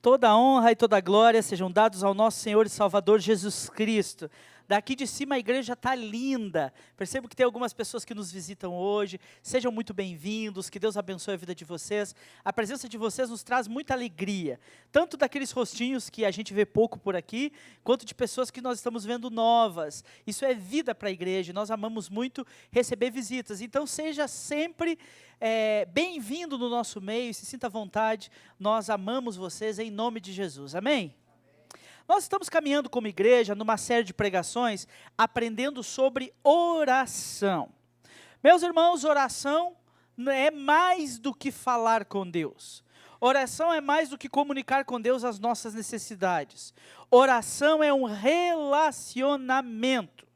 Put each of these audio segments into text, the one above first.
Toda a honra e toda a glória sejam dados ao nosso Senhor e Salvador Jesus Cristo. Daqui de cima a igreja está linda. Percebo que tem algumas pessoas que nos visitam hoje. Sejam muito bem-vindos, que Deus abençoe a vida de vocês. A presença de vocês nos traz muita alegria. Tanto daqueles rostinhos que a gente vê pouco por aqui, quanto de pessoas que nós estamos vendo novas. Isso é vida para a igreja. Nós amamos muito receber visitas. Então seja sempre bem-vindo no nosso meio, se sinta à vontade. Nós amamos vocês em nome de Jesus. Amém? Nós estamos caminhando como igreja numa série de pregações, aprendendo sobre oração. Meus irmãos, oração é mais do que falar com Deus. Oração é mais do que comunicar com Deus as nossas necessidades. Oração é um relacionamento.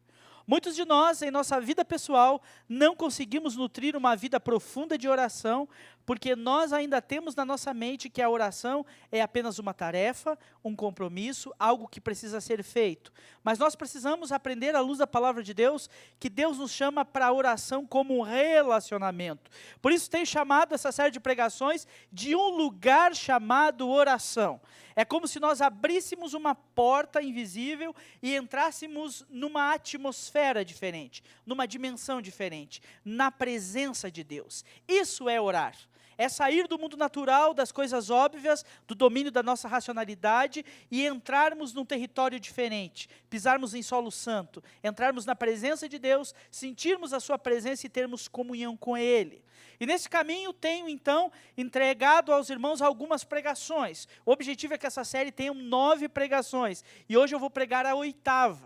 Muitos de nós, em nossa vida pessoal, não conseguimos nutrir uma vida profunda de oração, porque nós ainda temos na nossa mente que a oração é apenas uma tarefa, um compromisso, algo que precisa ser feito. Mas nós precisamos aprender, à luz da palavra de Deus, que Deus nos chama para a oração como um relacionamento. Por isso tenho chamado essa série de pregações de um lugar chamado oração. É como se nós abríssemos uma porta invisível e entrássemos numa atmosfera diferente, numa dimensão diferente, na presença de Deus. Isso é orar. É sair do mundo natural, das coisas óbvias, do domínio da nossa racionalidade e entrarmos num território diferente, pisarmos em solo santo, entrarmos na presença de Deus, sentirmos a sua presença e termos comunhão com Ele. E nesse caminho tenho então entregado aos irmãos algumas pregações. O objetivo é que essa série tenha 9 pregações e hoje eu vou pregar a 8ª.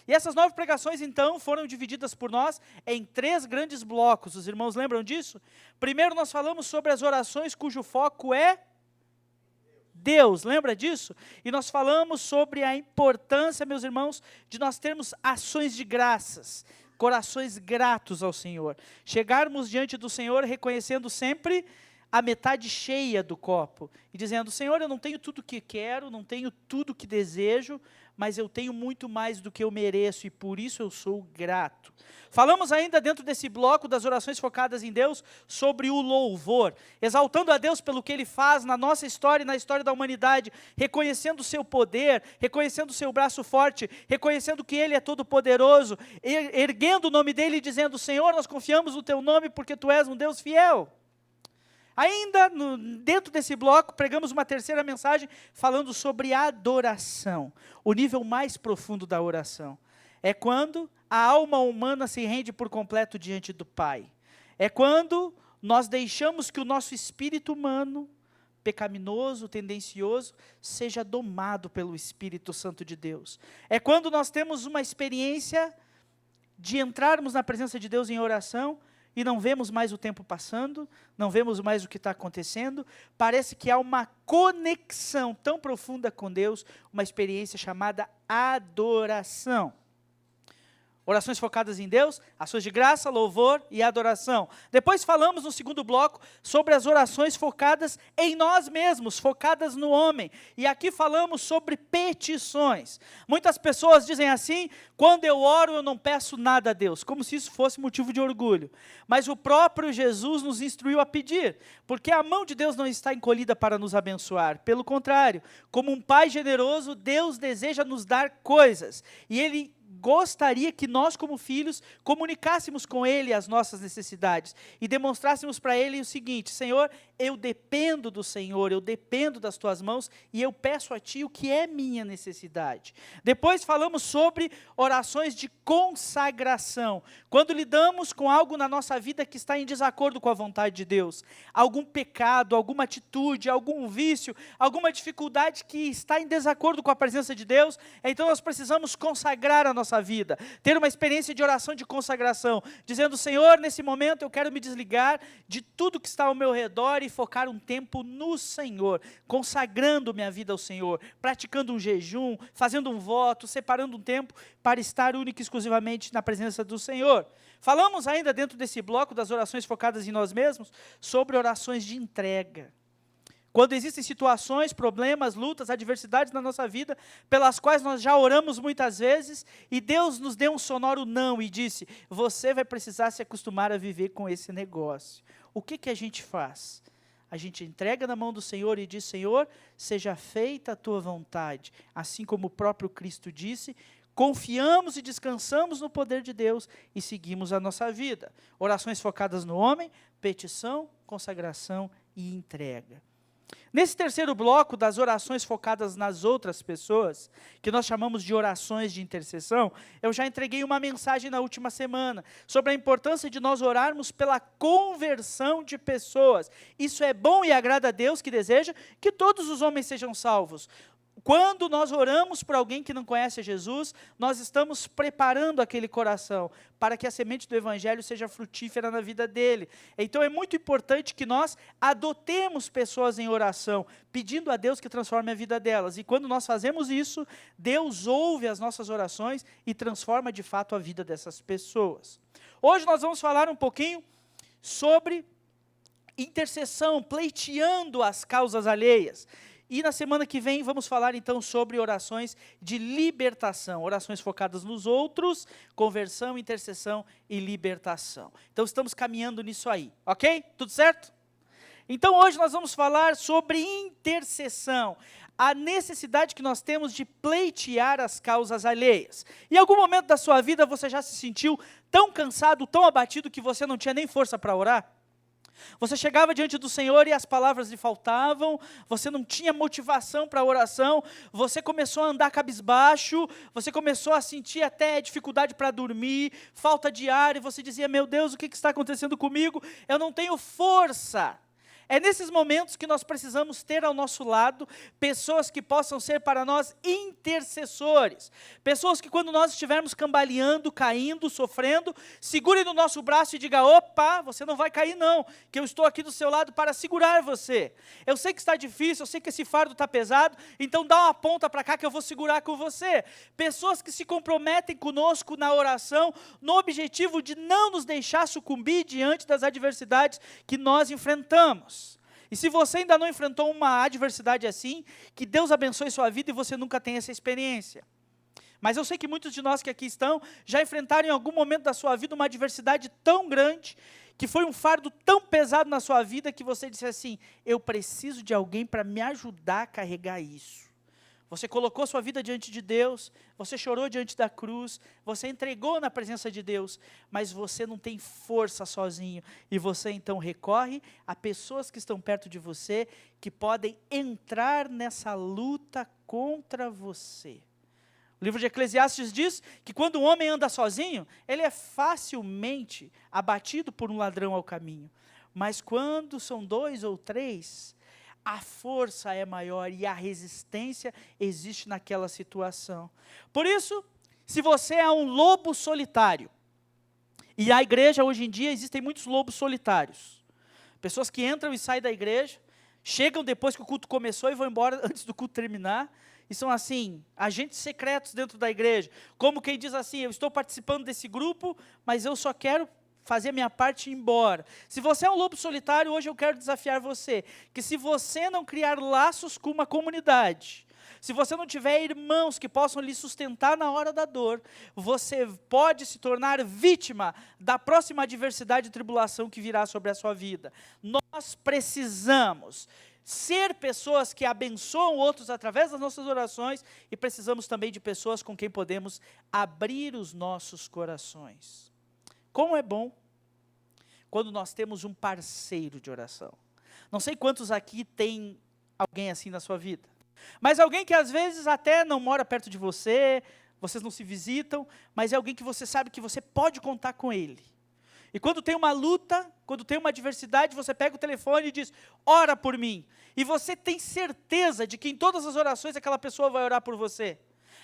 E essas 9 pregações, então, foram divididas por nós em 3 grandes blocos. Os irmãos lembram disso? Primeiro nós falamos sobre as orações cujo foco é Deus, lembra disso? E nós falamos sobre a importância, meus irmãos, de nós termos ações de graças, corações gratos ao Senhor. Chegarmos diante do Senhor reconhecendo sempre a metade cheia do copo e dizendo: Senhor, eu não tenho tudo o que quero, não tenho tudo o que desejo, mas eu tenho muito mais do que eu mereço e por isso eu sou grato. Falamos ainda dentro desse bloco das orações focadas em Deus sobre o louvor, exaltando a Deus pelo que Ele faz na nossa história e na história da humanidade, reconhecendo o seu poder, reconhecendo o seu braço forte, reconhecendo que Ele é todo poderoso, erguendo o nome dEle e dizendo: Senhor, nós confiamos no Teu nome porque Tu és um Deus fiel. Ainda dentro desse bloco, pregamos uma terceira mensagem falando sobre adoração, o nível mais profundo da oração. É quando a alma humana se rende por completo diante do Pai. É quando nós deixamos que o nosso espírito humano, pecaminoso, tendencioso, seja domado pelo Espírito Santo de Deus. É quando nós temos uma experiência de entrarmos na presença de Deus em oração, e não vemos mais o tempo passando, não vemos mais o que está acontecendo, parece que há uma conexão tão profunda com Deus, uma experiência chamada adoração. Orações focadas em Deus, ações de graça, louvor e adoração. Depois falamos no segundo bloco sobre as orações focadas em nós mesmos, focadas no homem. E aqui falamos sobre petições. Muitas pessoas dizem assim: quando eu oro eu não peço nada a Deus, como se isso fosse motivo de orgulho. Mas o próprio Jesus nos instruiu a pedir, porque a mão de Deus não está encolhida para nos abençoar. Pelo contrário, como um Pai generoso, Deus deseja nos dar coisas. E Ele gostaria que nós, como filhos, comunicássemos com Ele as nossas necessidades e demonstrássemos para Ele o seguinte: Senhor, eu dependo do Senhor, eu dependo das Tuas mãos e eu peço a Ti o que é minha necessidade. Depois falamos sobre orações de consagração, quando lidamos com algo na nossa vida que está em desacordo com a vontade de Deus, algum pecado, alguma atitude, algum vício, alguma dificuldade que está em desacordo com a presença de Deus, então nós precisamos consagrar a nossa vida, ter uma experiência de oração de consagração, dizendo: Senhor, nesse momento eu quero me desligar de tudo que está ao meu redor e focar um tempo no Senhor, consagrando minha vida ao Senhor, praticando um jejum, fazendo um voto, separando um tempo para estar única e exclusivamente na presença do Senhor. Falamos ainda dentro desse bloco das orações focadas em nós mesmos, sobre orações de entrega. Quando existem situações, problemas, lutas, adversidades na nossa vida, pelas quais nós já oramos muitas vezes, e Deus nos deu um sonoro não e disse: você vai precisar se acostumar a viver com esse negócio. O que a gente faz? a gente entrega na mão do Senhor e diz: Senhor, seja feita a tua vontade. Assim como o próprio Cristo disse, confiamos e descansamos no poder de Deus e seguimos a nossa vida. Orações focadas no homem, petição, consagração e entrega. Nesse terceiro bloco das orações focadas nas outras pessoas, que nós chamamos de orações de intercessão, eu já entreguei uma mensagem na última semana sobre a importância de nós orarmos pela conversão de pessoas. Isso é bom e agrada a Deus, que deseja que todos os homens sejam salvos. Quando nós oramos por alguém que não conhece Jesus, nós estamos preparando aquele coração para que a semente do Evangelho seja frutífera na vida dele. Então é muito importante que nós adotemos pessoas em oração, pedindo a Deus que transforme a vida delas. E quando nós fazemos isso, Deus ouve as nossas orações e transforma de fato a vida dessas pessoas. Hoje nós vamos falar um pouquinho sobre intercessão, pleiteando as causas alheias. E na semana que vem vamos falar então sobre orações de libertação, orações focadas nos outros, conversão, intercessão e libertação. Então estamos caminhando nisso aí, ok? Tudo certo? Então hoje nós vamos falar sobre intercessão, a necessidade que nós temos de pleitear as causas alheias. Em algum momento da sua vida você já se sentiu tão cansado, tão abatido que você não tinha nem força para orar? Você chegava diante do Senhor e as palavras lhe faltavam, você não tinha motivação para a oração, você começou a andar cabisbaixo, você começou a sentir até dificuldade para dormir, falta de ar, e você dizia: meu Deus, o que está acontecendo comigo? Eu não tenho força. É nesses momentos que nós precisamos ter ao nosso lado pessoas que possam ser para nós intercessores. Pessoas que quando nós estivermos cambaleando, caindo, sofrendo, segurem no nosso braço e digam: opa, você não vai cair não, que eu estou aqui do seu lado para segurar você. Eu sei que está difícil, eu sei que esse fardo está pesado, então dá uma ponta para cá que eu vou segurar com você. Pessoas que se comprometem conosco na oração, no objetivo de não nos deixar sucumbir diante das adversidades que nós enfrentamos. E se você ainda não enfrentou uma adversidade assim, que Deus abençoe sua vida e você nunca tem essa experiência. Mas eu sei que muitos de nós que aqui estão, já enfrentaram em algum momento da sua vida uma adversidade tão grande, que foi um fardo tão pesado na sua vida, que você disse assim: eu preciso de alguém para me ajudar a carregar isso. Você colocou sua vida diante de Deus, você chorou diante da cruz, você entregou na presença de Deus, mas você não tem força sozinho, e você então recorre a pessoas que estão perto de você, que podem entrar nessa luta contra você. O livro de Eclesiastes diz que quando o homem anda sozinho, ele é facilmente abatido por um ladrão ao caminho, mas quando são 2 ou 3, a força é maior e a resistência existe naquela situação. Por isso, se você é um lobo solitário, e a igreja hoje em dia existem muitos lobos solitários, pessoas que entram e saem da igreja, chegam depois que o culto começou e vão embora antes do culto terminar, e são assim, agentes secretos dentro da igreja, como quem diz assim: eu estou participando desse grupo, mas eu só quero fazer a minha parte e ir embora. Se você é um lobo solitário, hoje eu quero desafiar você, que se você não criar laços com uma comunidade, se você não tiver irmãos que possam lhe sustentar na hora da dor, você pode se tornar vítima da próxima adversidade e tribulação que virá sobre a sua vida. Nós precisamos ser pessoas que abençoam outros através das nossas orações, e precisamos também de pessoas com quem podemos abrir os nossos corações. Como é bom quando nós temos um parceiro de oração. Não sei quantos aqui tem alguém assim na sua vida, mas alguém que às vezes até não mora perto de você, vocês não se visitam, mas é alguém que você sabe que você pode contar com ele. E quando tem uma luta, quando tem uma adversidade, você pega o telefone e diz: ora por mim. E você tem certeza de que em todas as orações aquela pessoa vai orar por você.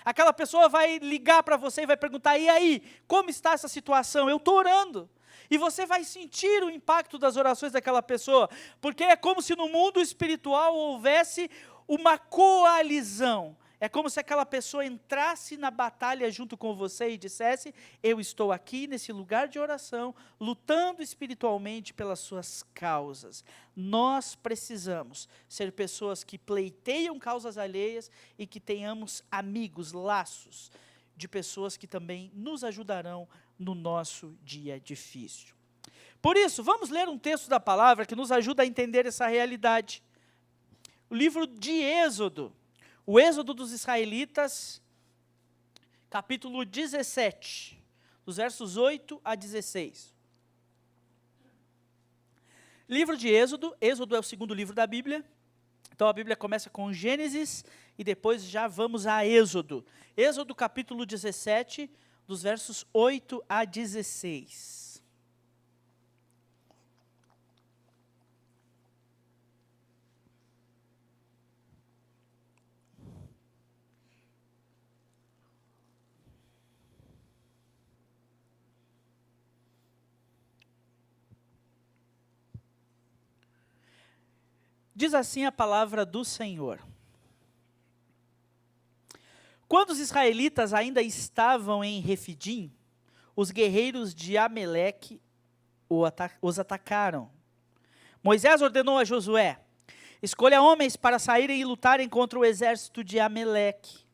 Aquela pessoa vai ligar para você e vai perguntar: e aí, como está essa situação? Eu estou orando. E você vai sentir o impacto das orações daquela pessoa, porque é como se no mundo espiritual houvesse uma coalizão. É como se aquela pessoa entrasse na batalha junto com você e dissesse: eu estou aqui nesse lugar de oração, lutando espiritualmente pelas suas causas. Nós precisamos ser pessoas que pleiteiam causas alheias e que tenhamos amigos, laços de pessoas que também nos ajudarão no nosso dia difícil. Por isso, vamos ler um texto da palavra que nos ajuda a entender essa realidade. O livro de Êxodo, o Êxodo dos israelitas, capítulo 17, dos versos 8 a 16. Livro de Êxodo, Êxodo é o segundo livro da Bíblia, então a Bíblia começa com Gênesis e depois já vamos a Êxodo. Êxodo capítulo 17, dos versos 8 a 16. Diz assim a palavra do Senhor. Quando os israelitas ainda estavam em Refidim, os guerreiros de Amaleque os atacaram. Moisés ordenou a Josué: escolha homens para saírem e lutarem contra o exército de Amaleque.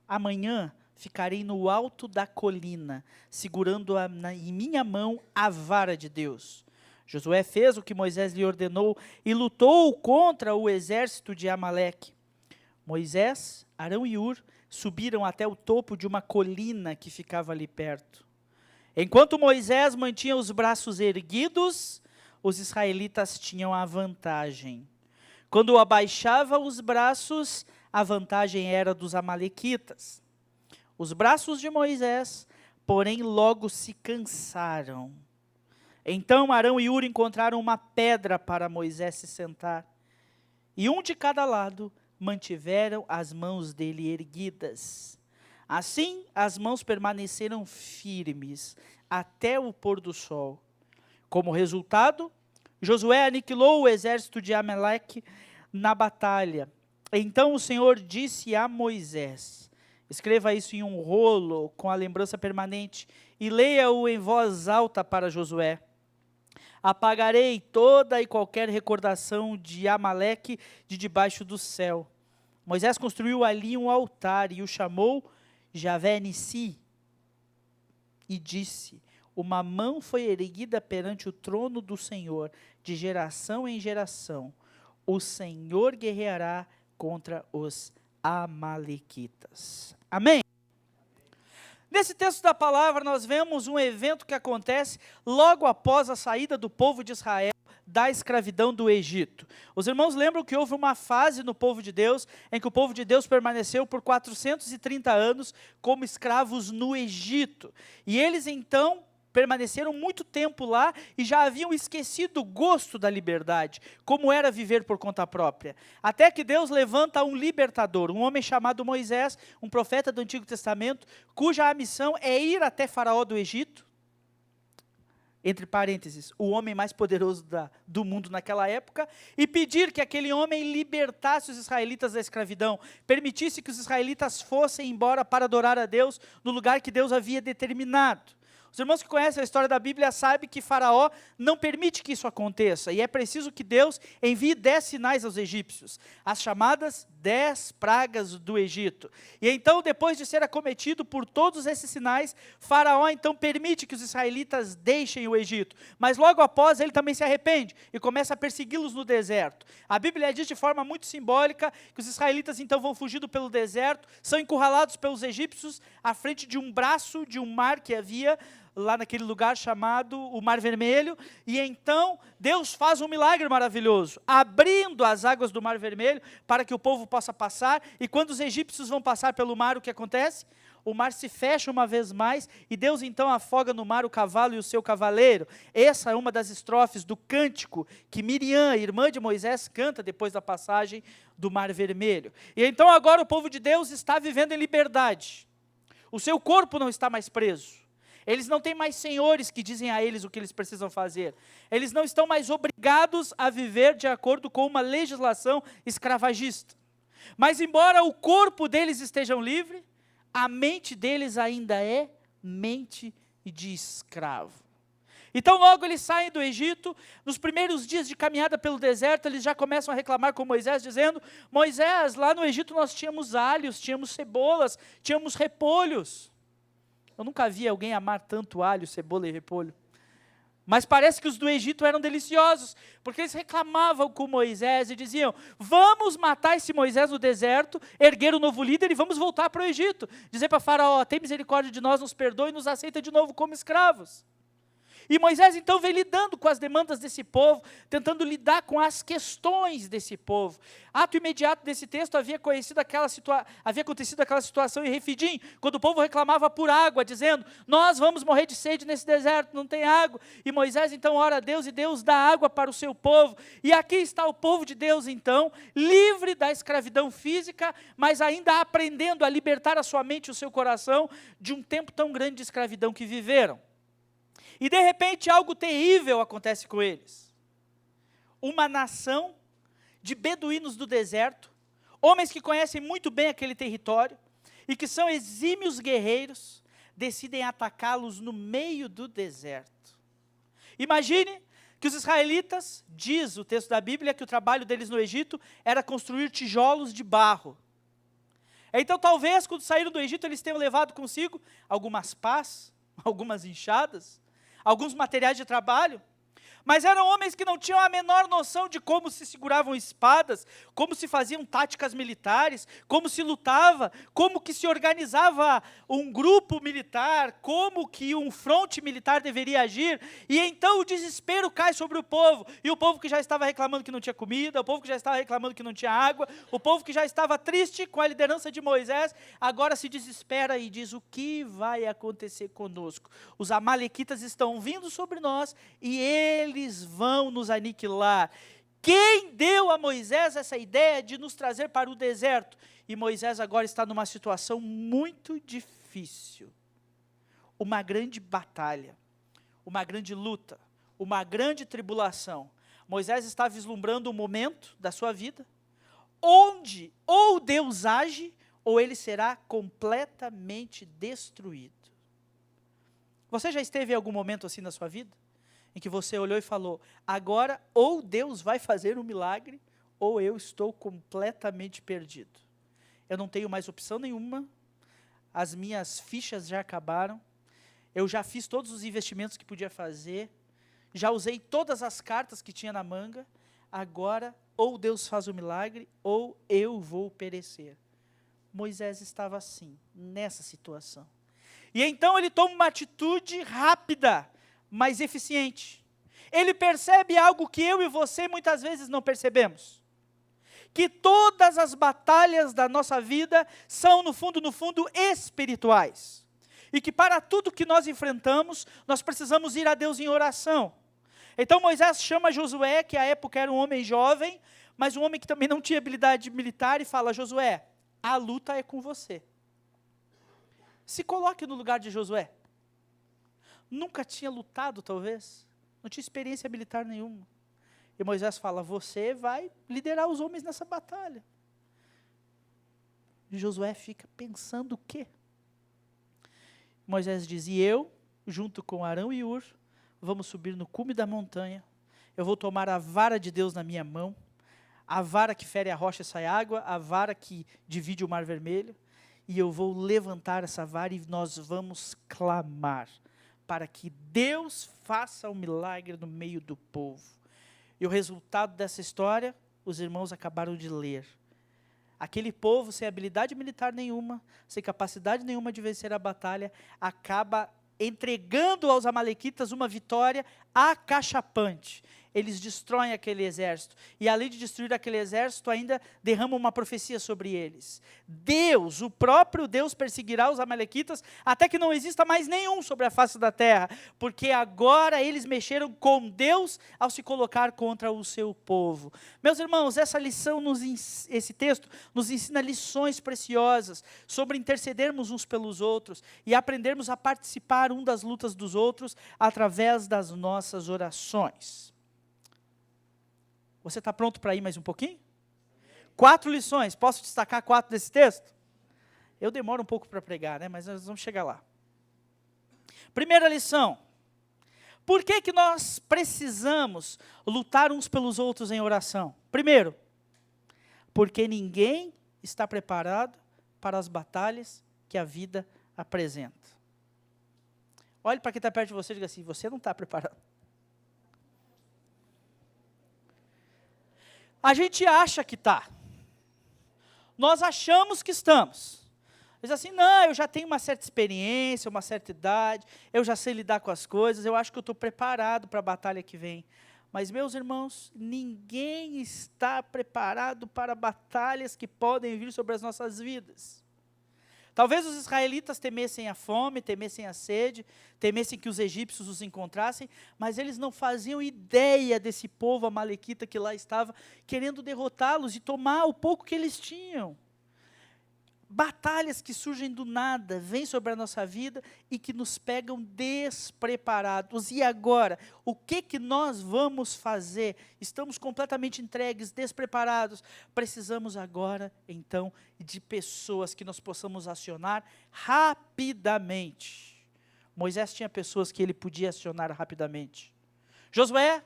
Amanhã ficarei no alto da colina, segurando em minha mão a vara de Deus. Josué fez o que Moisés lhe ordenou e lutou contra o exército de Amaleque. Moisés, Arão e Hur subiram até o topo de uma colina que ficava ali perto. Enquanto Moisés mantinha os braços erguidos, os israelitas tinham a vantagem. Quando abaixava os braços, a vantagem era dos amalequitas. Os braços de Moisés, porém, logo se cansaram. Então Arão e Hur encontraram uma pedra para Moisés se sentar, e um de cada lado mantiveram as mãos dele erguidas. Assim, as mãos permaneceram firmes até o pôr do sol. Como resultado, Josué aniquilou o exército de Amaleque na batalha. Então o Senhor disse a Moisés: escreva isso em um rolo com a lembrança permanente e leia-o em voz alta para Josué. Apagarei toda e qualquer recordação de Amaleque de debaixo do céu. Moisés construiu ali um altar e o chamou Javé Nissi e disse: uma mão foi erguida perante o trono do Senhor, de geração em geração. O Senhor guerreará contra os amalequitas. Amém? Nesse texto da palavra, nós vemos um evento que acontece logo após a saída do povo de Israel da escravidão do Egito. Os irmãos lembram que houve uma fase no povo de Deus, em que o povo de Deus permaneceu por 430 anos como escravos no Egito. E eles então permaneceram muito tempo lá e já haviam esquecido o gosto da liberdade, como era viver por conta própria. Até que Deus levanta um libertador, um homem chamado Moisés, um profeta do Antigo Testamento, cuja missão é ir até Faraó do Egito, entre parênteses, o homem mais poderoso do mundo naquela época, e pedir que aquele homem libertasse os israelitas da escravidão, permitisse que os israelitas fossem embora para adorar a Deus no lugar que Deus havia determinado. Os irmãos que conhecem a história da Bíblia sabem que Faraó não permite que isso aconteça, e é preciso que Deus envie 10 sinais aos egípcios, as chamadas 10 pragas do Egito. E então, depois de ser acometido por todos esses sinais, Faraó então permite que os israelitas deixem o Egito, mas logo após ele também se arrepende e começa a persegui-los no deserto. A Bíblia diz de forma muito simbólica que os israelitas então vão fugindo pelo deserto, são encurralados pelos egípcios à frente de um braço de um mar que havia lá naquele lugar chamado o Mar Vermelho, e então Deus faz um milagre maravilhoso, abrindo as águas do Mar Vermelho para que o povo possa passar, e quando os egípcios vão passar pelo mar, o que acontece? O mar se fecha uma vez mais, e Deus então afoga no mar o cavalo e o seu cavaleiro. Essa é uma das estrofes do cântico que Miriam, irmã de Moisés, canta depois da passagem do Mar Vermelho. E então agora o povo de Deus está vivendo em liberdade, o seu corpo não está mais preso. Eles não têm mais senhores que dizem a eles o que eles precisam fazer. Eles não estão mais obrigados a viver de acordo com uma legislação escravagista. Mas embora o corpo deles esteja livre, a mente deles ainda é mente de escravo. Então logo eles saem do Egito, nos primeiros dias de caminhada pelo deserto, eles já começam a reclamar com Moisés, dizendo: Moisés, lá no Egito nós tínhamos alhos, tínhamos cebolas, tínhamos repolhos. Eu nunca vi alguém amar tanto alho, cebola e repolho. Mas parece que os do Egito eram deliciosos, porque eles reclamavam com Moisés e diziam: vamos matar esse Moisés no deserto, erguer um novo líder e vamos voltar para o Egito. Dizer para Faraó: tem misericórdia de nós, nos perdoe e nos aceita de novo como escravos. E Moisés então vem lidando com as demandas desse povo, tentando lidar com as questões desse povo. Ato imediato desse texto havia acontecido aquela situação em Refidim, quando o povo reclamava por água, dizendo: nós vamos morrer de sede nesse deserto, não tem água. E Moisés então ora a Deus e Deus dá água para o seu povo. E aqui está o povo de Deus então, livre da escravidão física, mas ainda aprendendo a libertar a sua mente e o seu coração de um tempo tão grande de escravidão que viveram. E de repente algo terrível acontece com eles. Uma nação de beduínos do deserto, homens que conhecem muito bem aquele território e que são exímios guerreiros, decidem atacá-los no meio do deserto. Imagine que os israelitas, diz o texto da Bíblia, que o trabalho deles no Egito era construir tijolos de barro. Então talvez quando saíram do Egito eles tenham levado consigo algumas pás, algumas enxadas, alguns materiais de trabalho, mas eram homens que não tinham a menor noção de como se seguravam espadas, como se faziam táticas militares, como se lutava, como que se organizava um grupo militar, como que um fronte militar deveria agir. E então o desespero cai sobre o povo, e o povo que já estava reclamando que não tinha comida, o povo que já estava reclamando que não tinha água, o povo que já estava triste com a liderança de Moisés, agora se desespera e diz: o que vai acontecer conosco? Os amalequitas estão vindo sobre nós e eles vão nos aniquilar. Quem deu a Moisés essa ideia de nos trazer para o deserto? E Moisés agora está numa situação muito difícil. Uma grande batalha, uma grande luta, uma grande tribulação. Moisés está vislumbrando um momento da sua vida, onde ou Deus age, ou ele será completamente destruído. Você já esteve em algum momento assim na sua vida? Em que você olhou e falou: agora ou Deus vai fazer um milagre, ou eu estou completamente perdido. Eu não tenho mais opção nenhuma, as minhas fichas já acabaram, eu já fiz todos os investimentos que podia fazer, já usei todas as cartas que tinha na manga, agora ou Deus faz o milagre, ou eu vou perecer. Moisés estava assim, nessa situação. E então ele toma uma atitude rápida, mas eficiente. Ele percebe algo que eu e você muitas vezes não percebemos. Que todas as batalhas da nossa vida são, no fundo, espirituais. E que para tudo que nós enfrentamos, nós precisamos ir a Deus em oração. Então Moisés chama Josué, que à época era um homem jovem, mas um homem que também não tinha habilidade militar, e fala: Josué, a luta é com você. Se coloque no lugar de Josué. Nunca tinha lutado, talvez, não tinha experiência militar nenhuma. E Moisés fala: você vai liderar os homens nessa batalha. E Josué fica pensando o quê? Moisés diz: e eu, junto com Arão e Hur, vamos subir no cume da montanha, eu vou tomar a vara de Deus na minha mão, a vara que fere a rocha e sai água, a vara que divide o mar vermelho, e eu vou levantar essa vara e nós vamos clamar para que Deus faça um milagre no meio do povo. E o resultado dessa história, os irmãos acabaram de ler. Aquele povo, sem habilidade militar nenhuma, sem capacidade nenhuma de vencer a batalha, acaba entregando aos amalequitas uma vitória acachapante. Eles destroem aquele exército, e além de destruir aquele exército, ainda derramam uma profecia sobre eles. Deus, o próprio Deus, perseguirá os amalequitas, até que não exista mais nenhum sobre a face da terra, porque agora eles mexeram com Deus, ao se colocar contra o seu povo. Meus irmãos, esse texto nos ensina lições preciosas, sobre intercedermos uns pelos outros, e aprendermos a participar um das lutas dos outros, através das nossas orações. Você está pronto para ir mais um pouquinho? 4 lições, posso destacar 4 desse texto? Eu demoro um pouco para pregar, né? Mas nós vamos chegar lá. Primeira lição: por que nós precisamos lutar uns pelos outros em oração? Primeiro, porque ninguém está preparado para as batalhas que a vida apresenta. Olhe para quem está perto de você e diga assim: você não está preparado. A gente acha que está. Nós achamos que estamos. Diz assim, não, eu já tenho uma certa experiência, uma certa idade, eu já sei lidar com as coisas, eu acho que eu estou preparado para a batalha que vem. Mas, meus irmãos, ninguém está preparado para batalhas que podem vir sobre as nossas vidas. Talvez os israelitas temessem a fome, temessem a sede, temessem que os egípcios os encontrassem, mas eles não faziam ideia desse povo amalequita que lá estava, querendo derrotá-los e tomar o pouco que eles tinham. Batalhas que surgem do nada, vêm sobre a nossa vida e que nos pegam despreparados. E agora, o que nós vamos fazer? Estamos completamente entregues, despreparados. Precisamos agora, então, de pessoas que nós possamos acionar rapidamente. Moisés tinha pessoas que ele podia acionar rapidamente. Josué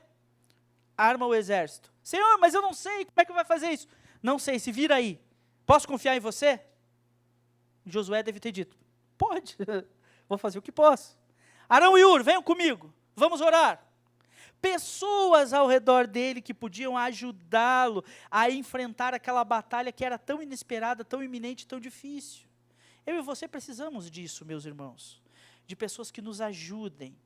arma o exército. Senhor, mas eu não sei, como é que vai fazer isso? Não sei, se vira aí. Posso confiar em você? Josué deve ter dito, pode, vou fazer o que posso. Arão e Hur, venham comigo, vamos orar. Pessoas ao redor dele que podiam ajudá-lo a enfrentar aquela batalha que era tão inesperada, tão iminente, tão difícil. Eu e você precisamos disso, meus irmãos, de pessoas que nos ajudem.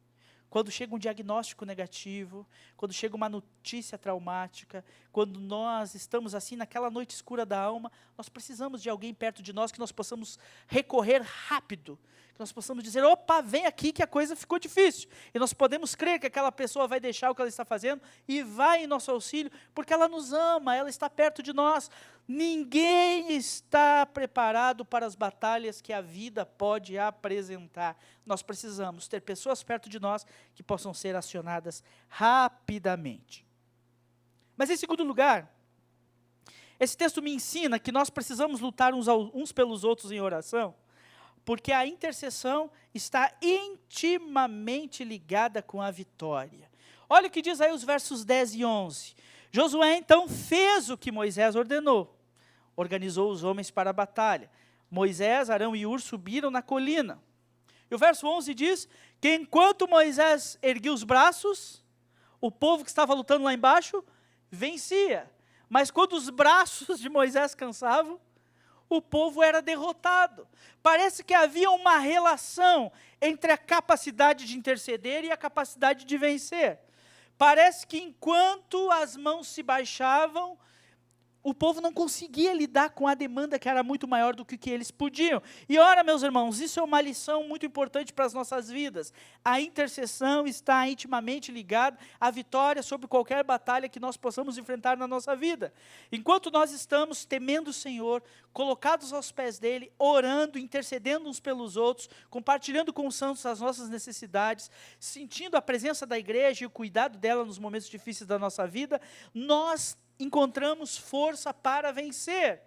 Quando chega um diagnóstico negativo, quando chega uma notícia traumática, quando nós estamos assim naquela noite escura da alma, nós precisamos de alguém perto de nós que nós possamos recorrer rápido, que nós possamos dizer, opa, vem aqui que a coisa ficou difícil. E nós podemos crer que aquela pessoa vai deixar o que ela está fazendo e vai em nosso auxílio, porque ela nos ama, ela está perto de nós. Ninguém está preparado para as batalhas que a vida pode apresentar. Nós precisamos ter pessoas perto de nós que possam ser acionadas rapidamente. Mas em segundo lugar, esse texto me ensina que nós precisamos lutar uns pelos outros em oração, porque a intercessão está intimamente ligada com a vitória. Olha o que diz aí os versos 10 e 11. Josué então fez o que Moisés ordenou, organizou os homens para a batalha. Moisés, Arão e Hur subiram na colina. E o verso 11 diz que enquanto Moisés erguia os braços, o povo que estava lutando lá embaixo vencia. Mas quando os braços de Moisés cansavam, o povo era derrotado. Parece que havia uma relação entre a capacidade de interceder e a capacidade de vencer. Parece que enquanto as mãos se baixavam, o povo não conseguia lidar com a demanda que era muito maior do que eles podiam. E ora, meus irmãos, isso é uma lição muito importante para as nossas vidas. A intercessão está intimamente ligada à vitória sobre qualquer batalha que nós possamos enfrentar na nossa vida. Enquanto nós estamos temendo o Senhor, colocados aos pés dele, orando, intercedendo uns pelos outros, compartilhando com os santos as nossas necessidades, sentindo a presença da igreja e o cuidado dela nos momentos difíceis da nossa vida, nós encontramos força para vencer.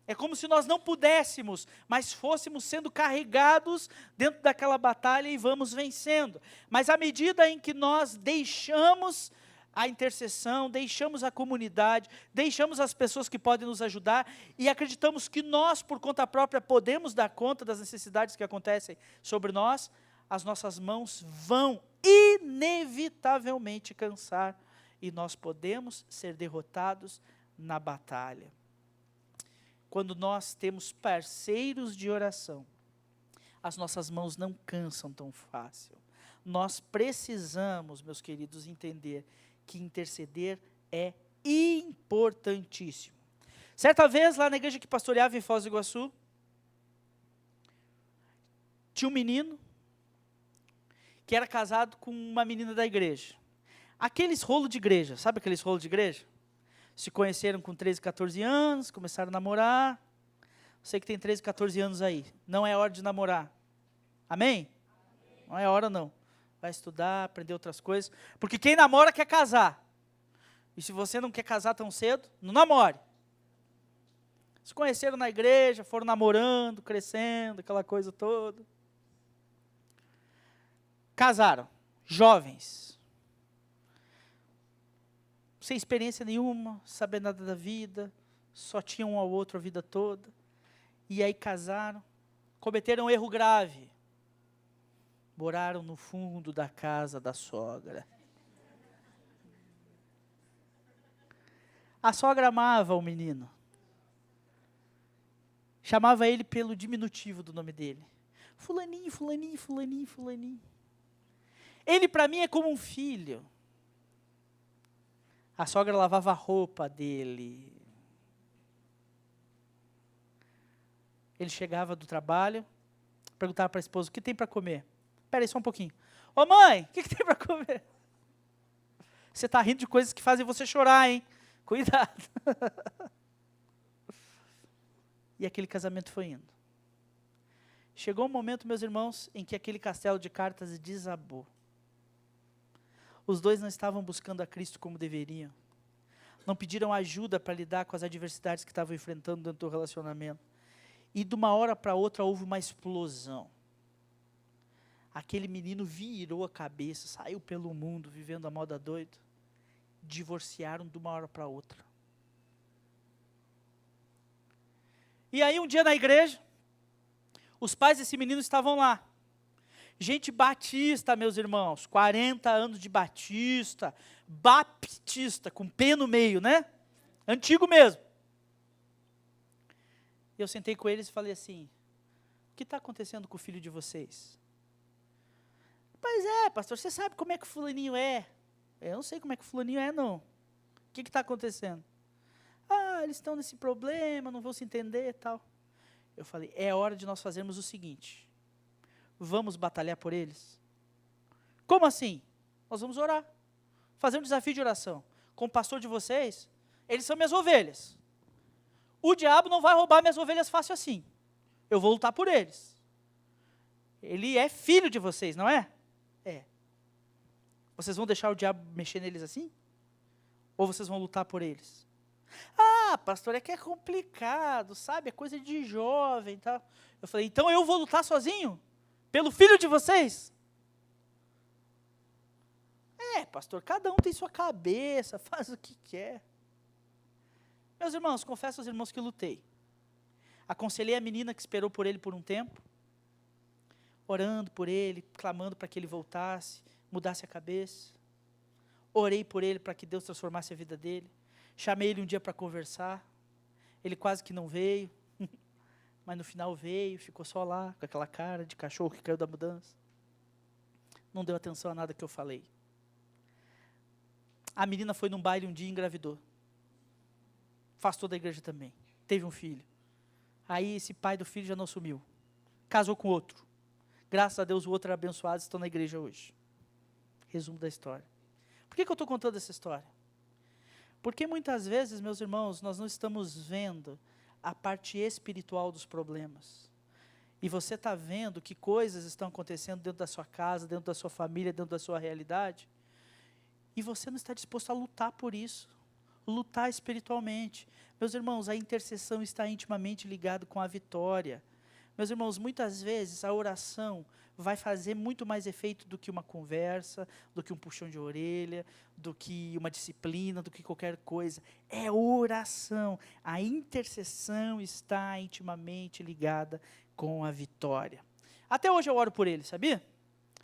É como se nós não pudéssemos, mas fôssemos sendo carregados dentro daquela batalha e vamos vencendo. Mas à medida em que nós deixamos a intercessão, deixamos a comunidade, deixamos as pessoas que podem nos ajudar e acreditamos que nós, por conta própria, podemos dar conta das necessidades que acontecem sobre nós, as nossas mãos vão inevitavelmente cansar e nós podemos ser derrotados na batalha. Quando nós temos parceiros de oração, as nossas mãos não cansam tão fácil. Nós precisamos, meus queridos, entender que interceder é importantíssimo. Certa vez, lá na igreja que pastoreava em Foz do Iguaçu, tinha um menino que era casado com uma menina da igreja. Aqueles rolos de igreja, sabe aqueles rolos de igreja? Se conheceram com 13, 14 anos, começaram a namorar. Você que tem 13, 14 anos aí, não é hora de namorar. Amém? Não é hora não. Vai estudar, aprender outras coisas. Porque quem namora quer casar. E se você não quer casar tão cedo, não namore. Se conheceram na igreja, foram namorando, crescendo, aquela coisa toda. Casaram, jovens. Sem experiência nenhuma, saber nada da vida, só tinham um ao outro a vida toda. E aí casaram, cometeram um erro grave. Moraram no fundo da casa da sogra. A sogra amava o menino. Chamava ele pelo diminutivo do nome dele. Fulaninho, fulaninho, fulaninho, fulaninho. Ele para mim é como um filho. A sogra lavava a roupa dele. Ele chegava do trabalho, perguntava para a esposa, o que tem para comer? Espera aí só um pouquinho. Ô mãe, o que tem para comer? Você está rindo de coisas que fazem você chorar, hein? Cuidado. E aquele casamento foi indo. Chegou um momento, meus irmãos, em que aquele castelo de cartas desabou. Os dois não estavam buscando a Cristo como deveriam. Não pediram ajuda para lidar com as adversidades que estavam enfrentando dentro do relacionamento. E de uma hora para outra houve uma explosão. Aquele menino virou a cabeça, saiu pelo mundo, vivendo a moda doido. Divorciaram de uma hora para outra. E aí um dia na igreja, os pais desse menino estavam lá. Gente batista, meus irmãos, 40 anos de batista, baptista, com P no meio, né? Antigo mesmo. E eu sentei com eles e falei assim, o que está acontecendo com o filho de vocês? Pois é, pastor, você sabe como é que o fulaninho é? Eu não sei como é que o fulaninho é, não. O que está acontecendo? Ah, eles estão nesse problema, não vão se entender e tal. Eu falei, é hora de nós fazermos o seguinte, vamos batalhar por eles? Como assim? Nós vamos orar, fazer um desafio de oração. Com o pastor de vocês, eles são minhas ovelhas. O diabo não vai roubar minhas ovelhas fácil assim. Eu vou lutar por eles. Ele é filho de vocês, não é? É. Vocês vão deixar o diabo mexer neles assim? Ou vocês vão lutar por eles? Ah, pastor, é que é complicado, sabe? É coisa de jovem e tal. Eu falei, então eu vou lutar sozinho? Pelo filho de vocês? É, pastor, cada um tem sua cabeça, faz o que quer. Meus irmãos, confesso aos irmãos que lutei. Aconselhei a menina que esperou por ele por um tempo, orando por ele, clamando para que ele voltasse, mudasse a cabeça. Orei por ele para que Deus transformasse a vida dele. Chamei ele um dia para conversar. Ele quase que não veio, mas no final veio, ficou só lá, com aquela cara de cachorro que caiu da mudança. Não deu atenção a nada que eu falei. A menina foi num baile um dia e engravidou. Afastou da igreja também. Teve um filho. Aí esse pai do filho já não sumiu. Casou com outro. Graças a Deus o outro era abençoado e estão na igreja hoje. Resumo da história. Por que eu estou contando essa história? Porque muitas vezes, meus irmãos, nós não estamos vendo a parte espiritual dos problemas. E você está vendo que coisas estão acontecendo dentro da sua casa, dentro da sua família, dentro da sua realidade. E você não está disposto a lutar por isso. Lutar espiritualmente. Meus irmãos, a intercessão está intimamente ligada com a vitória. Meus irmãos, muitas vezes a oração vai fazer muito mais efeito do que uma conversa, do que um puxão de orelha, do que uma disciplina, do que qualquer coisa. É oração. A intercessão está intimamente ligada com a vitória. Até hoje eu oro por ele, sabia?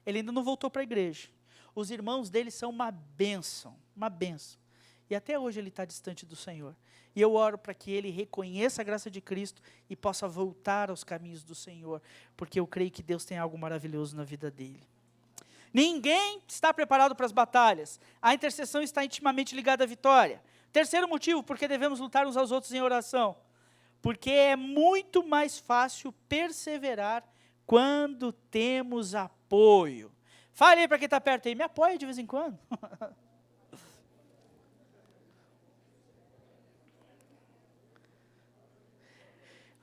Ele ainda não voltou para a igreja. Os irmãos dele são uma bênção, uma bênção. E até hoje ele está distante do Senhor. E eu oro para que ele reconheça a graça de Cristo e possa voltar aos caminhos do Senhor, porque eu creio que Deus tem algo maravilhoso na vida dele. Ninguém está preparado para as batalhas. A intercessão está intimamente ligada à vitória. Terceiro motivo, porque devemos lutar uns aos outros em oração. Porque é muito mais fácil perseverar quando temos apoio. Fale aí para quem está perto aí, me apoia de vez em quando.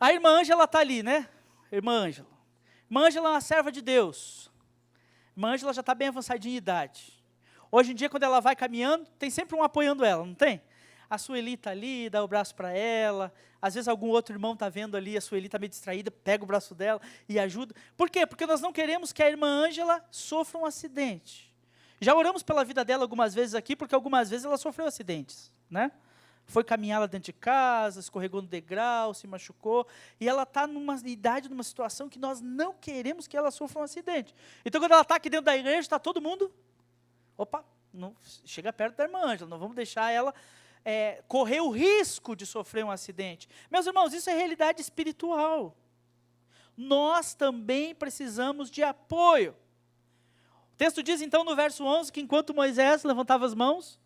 A irmã Ângela está ali, né? Irmã Ângela. Irmã Ângela é uma serva de Deus. Irmã Ângela já está bem avançadinha em idade. Hoje em dia, quando ela vai caminhando, tem sempre um apoiando ela, não tem? A Sueli está ali, dá o braço para ela. Às vezes algum outro irmão está vendo ali, a Sueli está meio distraída, pega o braço dela e ajuda. Por quê? Porque nós não queremos que a irmã Ângela sofra um acidente. Já oramos pela vida dela algumas vezes aqui, porque algumas vezes ela sofreu acidentes, né? Foi caminhar lá dentro de casa, escorregou no degrau, se machucou, e ela está numa idade, numa situação que nós não queremos que ela sofra um acidente. Então, quando ela está aqui dentro da igreja, está todo mundo, opa, não chega perto da irmã Ângela, não vamos deixar ela correr o risco de sofrer um acidente. Meus irmãos, isso é realidade espiritual. Nós também precisamos de apoio. O texto diz então no verso 11 que enquanto Moisés levantava as mãos,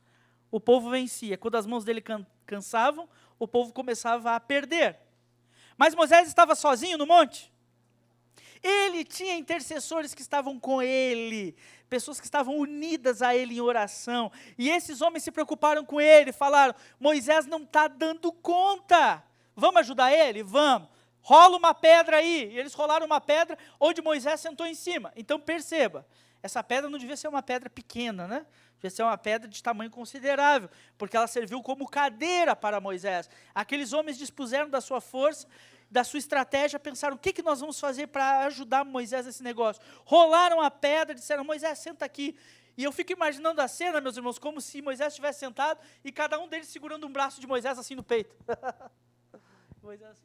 o povo vencia. Quando as mãos dele cansavam, o povo começava a perder. Mas Moisés estava sozinho no monte. Ele tinha intercessores que estavam com ele, pessoas que estavam unidas a ele em oração. E esses homens se preocuparam com ele, falaram: Moisés não está dando conta. Vamos ajudar ele? Vamos. Rola uma pedra aí. E eles rolaram uma pedra onde Moisés sentou em cima. Então perceba, essa pedra não devia ser uma pedra pequena, né? Devia ser uma pedra de tamanho considerável, porque ela serviu como cadeira para Moisés. Aqueles homens dispuseram da sua força, da sua estratégia, pensaram: o que nós vamos fazer para ajudar Moisés nesse negócio? Rolaram a pedra, disseram: Moisés, senta aqui. E eu fico imaginando a cena, meus irmãos, como se Moisés estivesse sentado e cada um deles segurando um braço de Moisés assim no peito. Moisés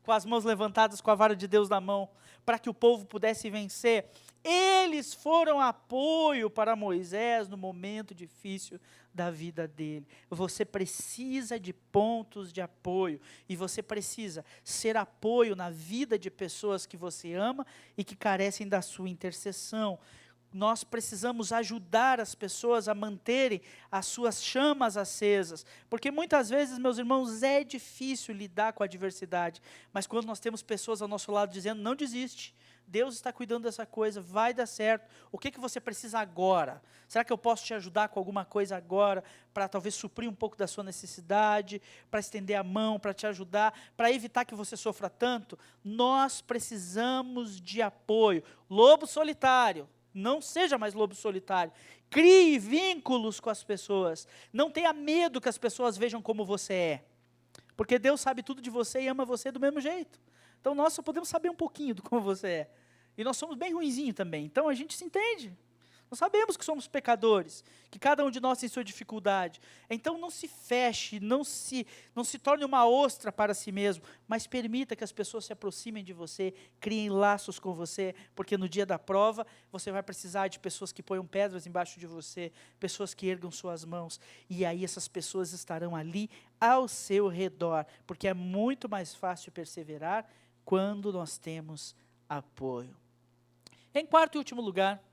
com as mãos levantadas, com a vara de Deus na mão, para que o povo pudesse vencer. Eles foram apoio para Moisés no momento difícil da vida dele. Você precisa de pontos de apoio, e você precisa ser apoio na vida de pessoas que você ama e que carecem da sua intercessão. Nós precisamos ajudar as pessoas a manterem as suas chamas acesas, porque muitas vezes, meus irmãos, é difícil lidar com a adversidade, mas quando nós temos pessoas ao nosso lado dizendo: não desiste, Deus está cuidando dessa coisa, vai dar certo. O que você precisa agora? Será que eu posso te ajudar com alguma coisa agora, para talvez suprir um pouco da sua necessidade, para estender a mão, para te ajudar, para evitar que você sofra tanto? Nós precisamos de apoio. Lobo solitário, não seja mais lobo solitário. Crie vínculos com as pessoas. Não tenha medo que as pessoas vejam como você é, porque Deus sabe tudo de você e ama você do mesmo jeito. Então nós só podemos saber um pouquinho de como você é. E nós somos bem ruinzinhos também. Então a gente se entende. Nós sabemos que somos pecadores, que cada um de nós tem sua dificuldade. Então não se feche, não se torne uma ostra para si mesmo, mas permita que as pessoas se aproximem de você, criem laços com você, porque no dia da prova você vai precisar de pessoas que ponham pedras embaixo de você, pessoas que ergam suas mãos, e aí essas pessoas estarão ali ao seu redor, porque é muito mais fácil perseverar quando nós temos apoio. Em quarto e último lugar,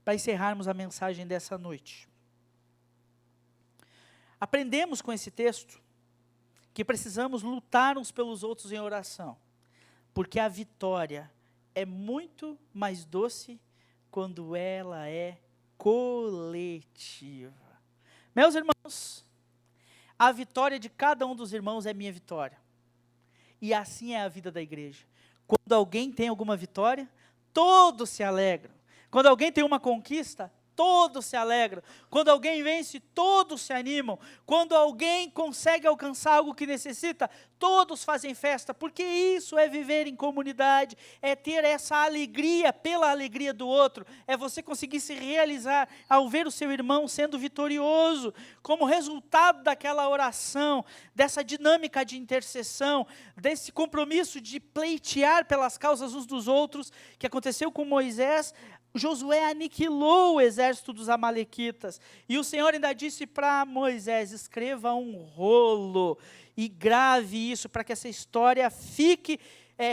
para encerrarmos a mensagem dessa noite, aprendemos com esse texto que precisamos lutar uns pelos outros em oração, porque a vitória é muito mais doce quando ela é coletiva. Meus irmãos, a vitória de cada um dos irmãos é minha vitória, e assim é a vida da igreja. Quando alguém tem alguma vitória, todos se alegram. Quando alguém tem uma conquista, todos se alegram. Quando alguém vence, todos se animam. Quando alguém consegue alcançar algo que necessita, todos fazem festa, porque isso é viver em comunidade, é ter essa alegria pela alegria do outro, é você conseguir se realizar ao ver o seu irmão sendo vitorioso, como resultado daquela oração, dessa dinâmica de intercessão, desse compromisso de pleitear pelas causas uns dos outros, que aconteceu com Moisés. Josué aniquilou o exército dos amalequitas, e o Senhor ainda disse para Moisés: escreva um rolo e grave isso, para que essa história fique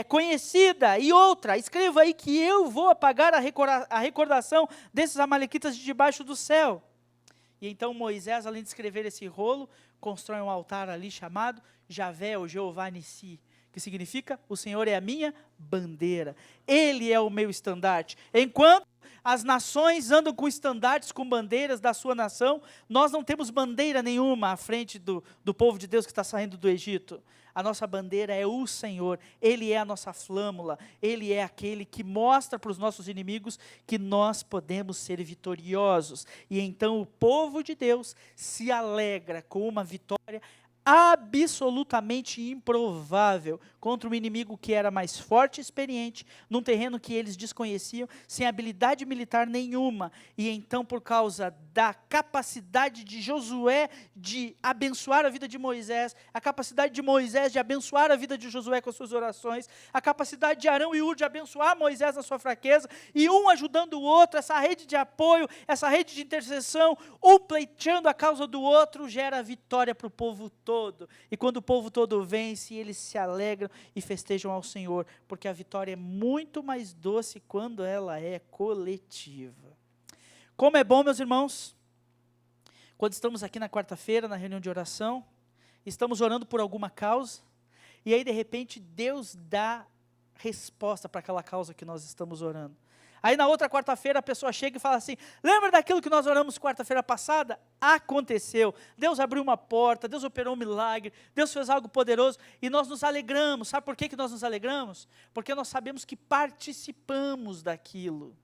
conhecida. E outra, escreva aí que eu vou apagar a recordação desses amalequitas de debaixo do céu. E então Moisés, além de escrever esse rolo, constrói um altar ali chamado Javé, ou Jeová Nissi, que significa: o Senhor é a minha bandeira, Ele é o meu estandarte. Enquanto as nações andam com estandartes, com bandeiras da sua nação, nós não temos bandeira nenhuma à frente do povo de Deus que está saindo do Egito. A nossa bandeira é o Senhor, Ele é a nossa flâmula, Ele é aquele que mostra para os nossos inimigos que nós podemos ser vitoriosos. E então o povo de Deus se alegra com uma vitória absolutamente improvável contra um inimigo que era mais forte e experiente, num terreno que eles desconheciam, sem habilidade militar nenhuma. E então, por causa da capacidade de Josué de abençoar a vida de Moisés, a capacidade de Moisés de abençoar a vida de Josué com as suas orações, a capacidade de Arão e Hur de abençoar Moisés na sua fraqueza, e um ajudando o outro, essa rede de apoio, essa rede de intercessão, um pleiteando a causa do outro, gera vitória para o povo todo. E quando o povo todo vence, eles se alegram e festejam ao Senhor, porque a vitória é muito mais doce quando ela é coletiva. Como é bom, meus irmãos, quando estamos aqui na quarta-feira, na reunião de oração, estamos orando por alguma causa, e aí de repente Deus dá resposta para aquela causa que nós estamos orando. Aí na outra quarta-feira a pessoa chega e fala assim, lembra daquilo que nós oramos quarta-feira passada? Aconteceu, Deus abriu uma porta, Deus operou um milagre, Deus fez algo poderoso, e nós nos alegramos. Sabe por que nós nos alegramos? Porque nós sabemos que participamos daquilo.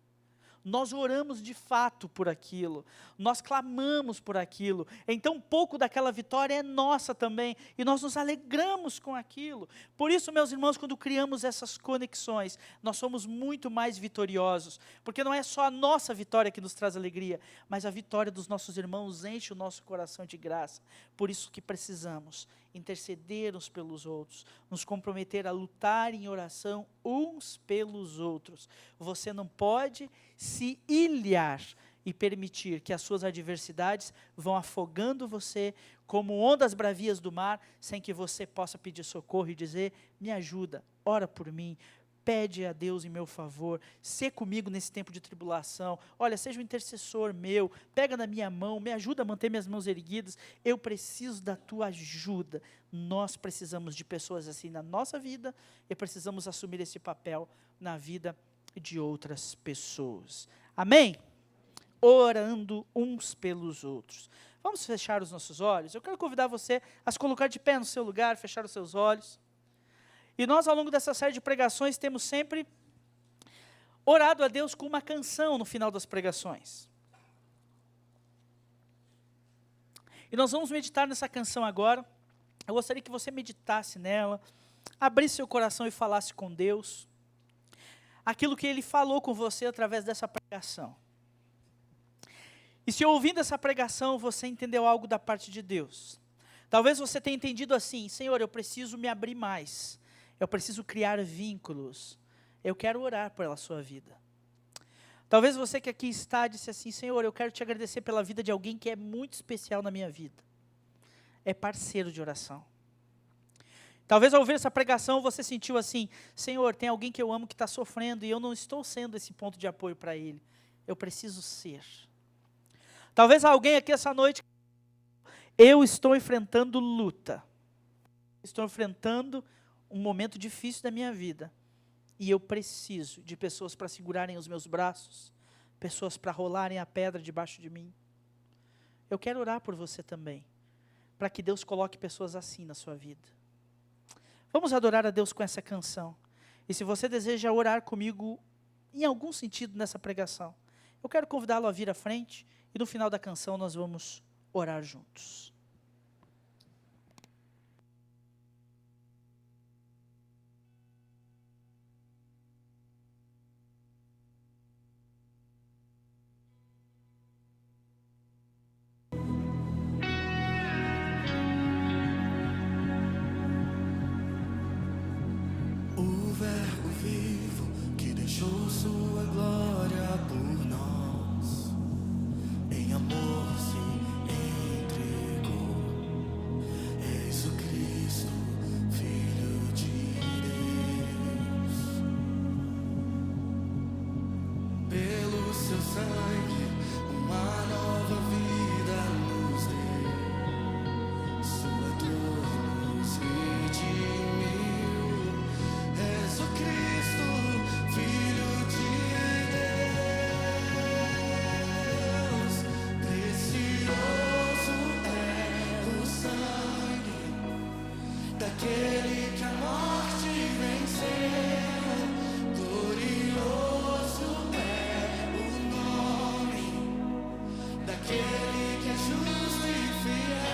Nós oramos de fato por aquilo, nós clamamos por aquilo, então um pouco daquela vitória é nossa também, e nós nos alegramos com aquilo. Por isso, meus irmãos, quando criamos essas conexões, nós somos muito mais vitoriosos, porque não é só a nossa vitória que nos traz alegria, mas a vitória dos nossos irmãos enche o nosso coração de graça. Por isso que precisamos interceder uns pelos outros, nos comprometer a lutar em oração uns pelos outros. Você não pode se ilhar e permitir que as suas adversidades vão afogando você como ondas bravias do mar, sem que você possa pedir socorro e dizer, me ajuda, ora por mim, pede a Deus em meu favor, sê comigo nesse tempo de tribulação, olha, seja um intercessor meu, pega na minha mão, me ajuda a manter minhas mãos erguidas, eu preciso da tua ajuda. Nós precisamos de pessoas assim na nossa vida, e precisamos assumir esse papel na vida de outras pessoas. Amém? Orando uns pelos outros. Vamos fechar os nossos olhos? Eu quero convidar você a se colocar de pé no seu lugar, fechar os seus olhos. E nós, ao longo dessa série de pregações, temos sempre orado a Deus com uma canção no final das pregações. E nós vamos meditar nessa canção agora. Eu gostaria que você meditasse nela, abrisse seu coração e falasse com Deus aquilo que Ele falou com você através dessa pregação. E se ouvindo essa pregação você entendeu algo da parte de Deus, talvez você tenha entendido assim, Senhor, eu preciso me abrir mais, eu preciso criar vínculos, eu quero orar pela sua vida. Talvez você que aqui está disse assim, Senhor, eu quero te agradecer pela vida de alguém que é muito especial na minha vida, é parceiro de oração. Talvez ao ouvir essa pregação você sentiu assim, Senhor, tem alguém que eu amo que está sofrendo e eu não estou sendo esse ponto de apoio para ele, eu preciso ser. Talvez alguém aqui essa noite, eu estou enfrentando luta, estou enfrentando um momento difícil da minha vida, e eu preciso de pessoas para segurarem os meus braços, pessoas para rolarem a pedra debaixo de mim. Eu quero orar por você também, para que Deus coloque pessoas assim na sua vida. Vamos adorar a Deus com essa canção, e se você deseja orar comigo, em algum sentido nessa pregação, eu quero convidá-lo a vir à frente, e no final da canção nós vamos orar juntos. O Verbo vivo que deixou sua glória por nós, em amor se entregou. És o Cristo, Filho de Deus. Pelo seu sangue, uma nova vida nos deu. Sua dor nos redimiu. És o Cristo, Filho de Deus. Precioso é o sangue daquele que a morte venceu. Glorioso é o nome daquele que é justo e fiel.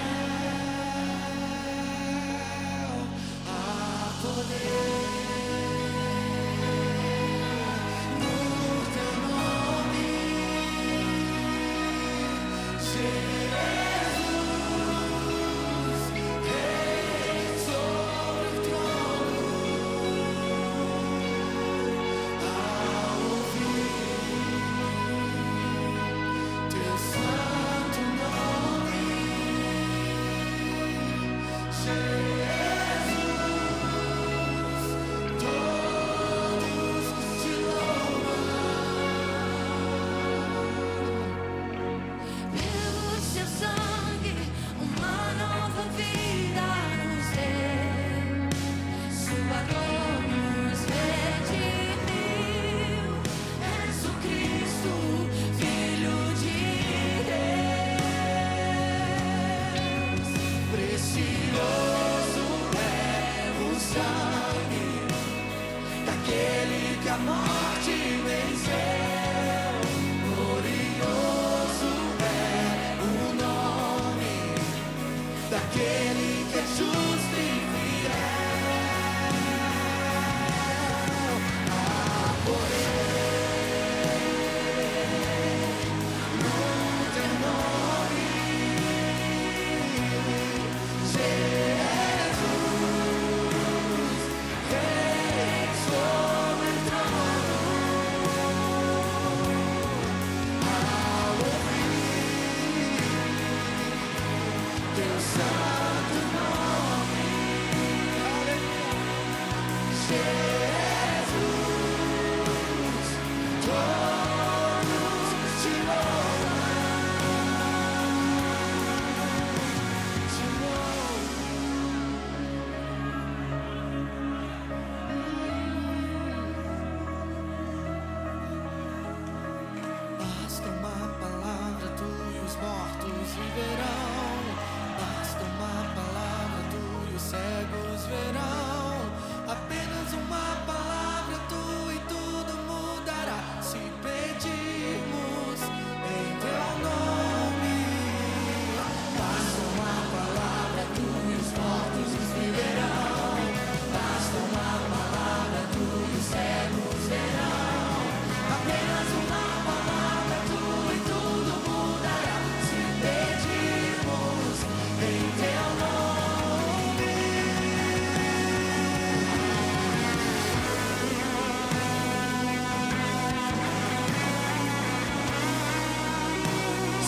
aquele que é justo e fiel. No teu nome, Jesus, Rei sobre o trono, ao ouvir teu santo nome, Jesus, todos te louvam, te louvam. Basta uma palavra, tu e os mortos viverão. Basta uma palavra, tu e os cegos verão. Apenas uma palavra, tu e tudo mudará. Se pedirmos em teu nome. Basta uma palavra, tu e os mortos viverão. Basta uma palavra, tu e os cegos verão. Apenas uma palavra, tu e tudo mudará. Se pedirmos em teu nome.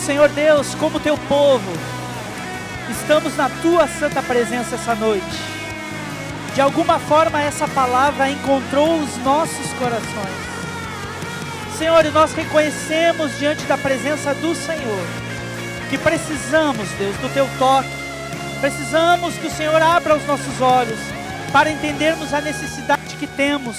Senhor Deus, como teu povo, estamos na tua santa presença essa noite. De alguma forma essa palavra encontrou os nossos corações. Senhor, e nós reconhecemos diante da presença do Senhor que precisamos, Deus, do teu toque. Precisamos que o Senhor abra os nossos olhos para entendermos a necessidade que temos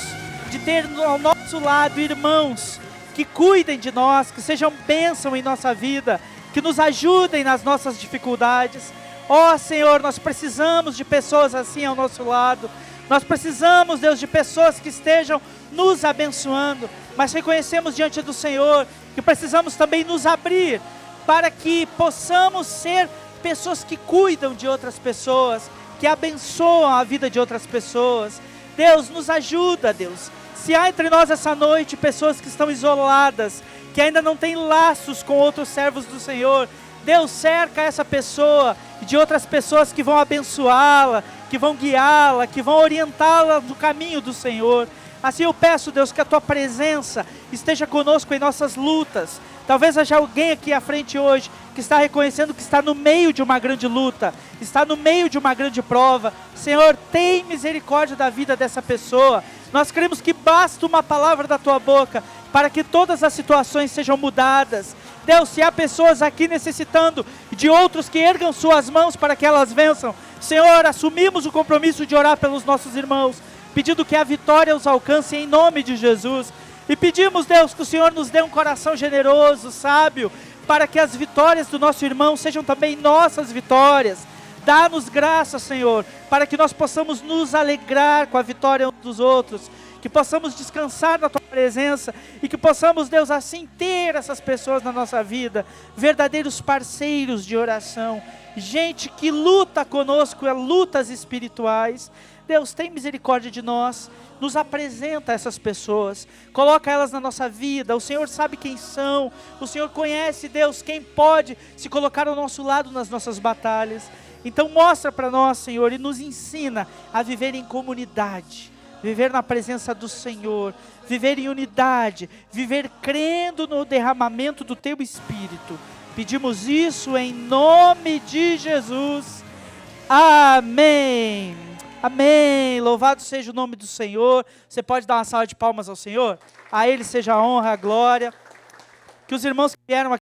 de ter ao nosso lado irmãos que cuidem de nós, que sejam bênção em nossa vida, que nos ajudem nas nossas dificuldades. Ó Senhor, nós precisamos de pessoas assim ao nosso lado. Nós precisamos, Deus, de pessoas que estejam nos abençoando. Mas reconhecemos diante do Senhor que precisamos também nos abrir para que possamos ser pessoas que cuidam de outras pessoas, que abençoam a vida de outras pessoas. Deus, nos ajuda, Deus. Se há entre nós essa noite pessoas que estão isoladas, que ainda não têm laços com outros servos do Senhor, Deus, cerca essa pessoa de outras pessoas que vão abençoá-la, que vão guiá-la, que vão orientá-la no caminho do Senhor. Assim eu peço, Deus, que a tua presença esteja conosco em nossas lutas. Talvez haja alguém aqui à frente hoje que está reconhecendo que está no meio de uma grande luta, está no meio de uma grande prova. Senhor, tem misericórdia da vida dessa pessoa. Nós cremos que basta uma palavra da tua boca para que todas as situações sejam mudadas. Deus, se há pessoas aqui necessitando de outros que ergam suas mãos para que elas vençam, Senhor, assumimos o compromisso de orar pelos nossos irmãos, pedindo que a vitória os alcance em nome de Jesus. E pedimos, Deus, que o Senhor nos dê um coração generoso, sábio, para que as vitórias do nosso irmão sejam também nossas vitórias. Dá-nos graça, Senhor, para que nós possamos nos alegrar com a vitória uns dos outros, que possamos descansar na tua presença e que possamos, Deus, assim ter essas pessoas na nossa vida, verdadeiros parceiros de oração, gente que luta conosco, lutas espirituais. Deus, tem misericórdia de nós, nos apresenta essas pessoas, coloca elas na nossa vida. O Senhor sabe quem são, o Senhor conhece, Deus, quem pode se colocar ao nosso lado nas nossas batalhas. Então mostra para nós, Senhor, e nos ensina a viver em comunidade, viver na presença do Senhor, viver em unidade, viver crendo no derramamento do teu Espírito. Pedimos isso em nome de Jesus. Amém. Amém. Louvado seja o nome do Senhor. Você pode dar uma salva de palmas ao Senhor? A Ele seja a honra, a glória. Que os irmãos que vieram aqui